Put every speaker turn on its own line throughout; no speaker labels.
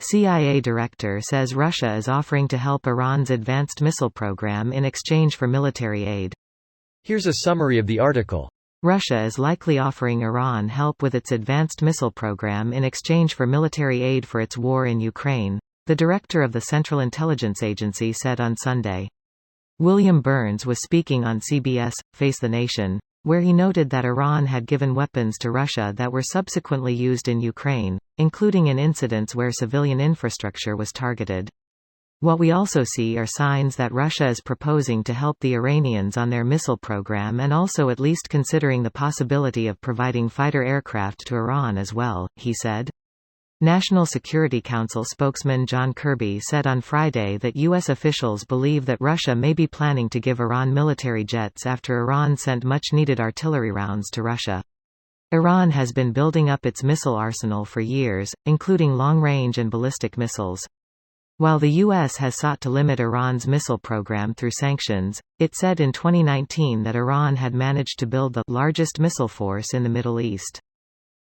CIA director says Russia is offering to help Iran's advanced missile program in exchange for military aid.
Here's a summary of the article.
Russia is likely offering Iran help with its advanced missile program in exchange for military aid for its war in Ukraine, the director of the Central Intelligence Agency said on Sunday. William Burns was speaking on CBS, Face the Nation, where he noted that Iran had given weapons to Russia that were subsequently used in Ukraine, including in incidents where civilian infrastructure was targeted. What we also see are signs that Russia is proposing to help the Iranians on their missile program and also at least considering the possibility of providing fighter aircraft to Iran as well, he said. National Security Council spokesman John Kirby said on Friday that U.S. officials believe that Russia may be planning to give Iran military jets after Iran sent much-needed artillery rounds to Russia. Iran has been building up its missile arsenal for years, including long-range and ballistic missiles. While the U.S. has sought to limit Iran's missile program through sanctions, it said in 2019 that Iran had managed to build the largest missile force in the Middle East.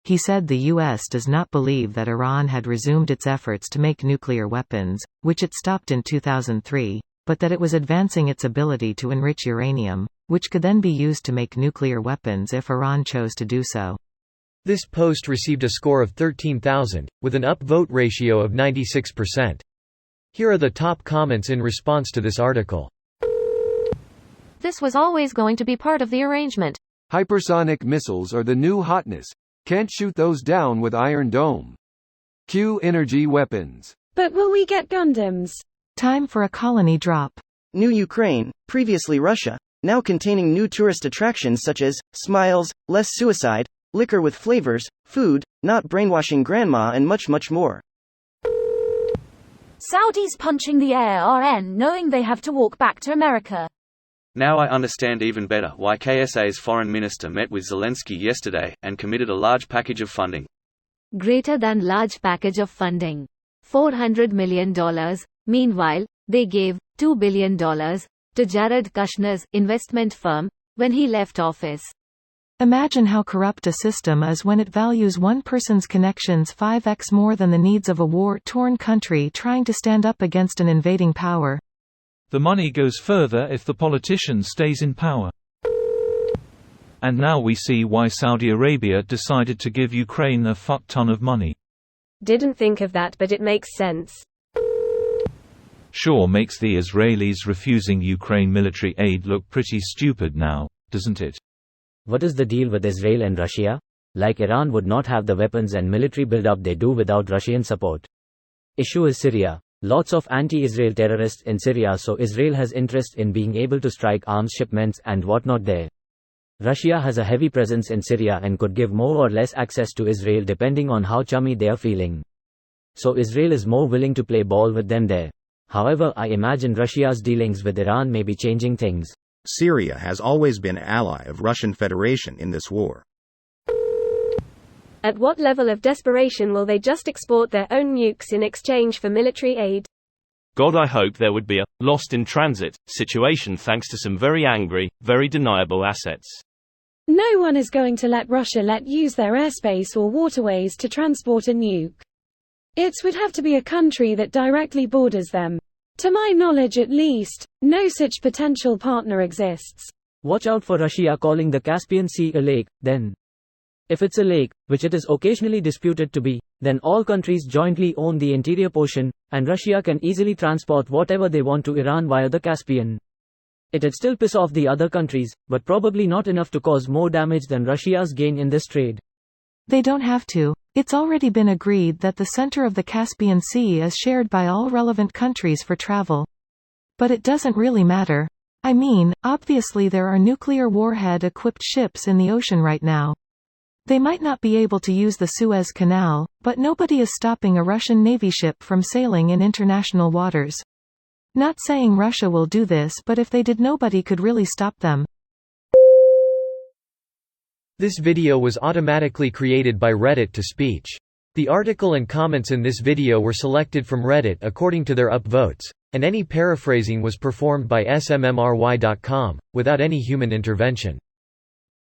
He said the U.S. does not believe that Iran had resumed its efforts to make nuclear weapons, which it stopped in 2003, but that it was advancing its ability to enrich uranium, which could then be used to make nuclear weapons if Iran chose to do so.
This post received a score of 13,000, with an upvote ratio of 96%. Here are the top comments in response to this article.
This was always going to be part of the arrangement.
Hypersonic missiles are the new hotness. Can't shoot those down with Iron Dome. Q energy weapons.
But will we get Gundams?
Time for a colony drop.
New Ukraine, previously Russia, now containing new tourist attractions such as smiles, less suicide, liquor with flavors, food, not brainwashing grandma, and much, much more.
Saudis punching the ARN knowing they have to walk back to America.
Now I understand even better why KSA's foreign minister met with Zelensky yesterday, and committed a large package of funding.
Greater than large package of funding. $400 million. Meanwhile, they gave $2 billion to Jared Kushner's investment firm when he left office.
Imagine how corrupt a system is when it values one person's connections 5x more than the needs of a war-torn country trying to stand up against an invading power.
The money goes further if the politician stays in power. And now we see why Saudi Arabia decided to give Ukraine a fuck-ton of money.
Didn't think of that, but it makes sense.
Sure makes the Israelis refusing Ukraine military aid look pretty stupid now, doesn't it?
What is the deal with Israel and Russia? Like Iran would not have the weapons and military build-up they do without Russian support. Issue is Syria. Lots of anti-Israel terrorists in Syria, so Israel has interest in being able to strike arms shipments and whatnot there. Russia has a heavy presence in Syria and could give more or less access to Israel depending on how chummy they are feeling. So Israel is more willing to play ball with them there. However, I imagine Russia's dealings with Iran may be changing things.
Syria has always been an ally of Russian Federation in this war.
At what level of desperation will they just export their own nukes in exchange for military aid?
God, I hope there would be a lost in transit situation thanks to some very angry, very deniable assets.
No one is going to let Russia use their airspace or waterways to transport a nuke. It would have to be a country that directly borders them. To my knowledge at least, no such potential partner exists.
Watch out for Russia calling the Caspian Sea a lake, then. If it's a lake, which it is occasionally disputed to be, then all countries jointly own the interior portion, and Russia can easily transport whatever they want to Iran via the Caspian. It'd still piss off the other countries, but probably not enough to cause more damage than Russia's gain in this trade.
They don't have to. It's already been agreed that the center of the Caspian Sea is shared by all relevant countries for travel. But it doesn't really matter. I mean, obviously there are nuclear warhead-equipped ships in the ocean right now. They might not be able to use the Suez Canal, but nobody is stopping a Russian Navy ship from sailing in international waters. Not saying Russia will do this, but if they did, nobody could really stop them.
This video was automatically created by Reddit to speech. The article and comments in this video were selected from Reddit according to their upvotes, and any paraphrasing was performed by smmry.com, without any human intervention.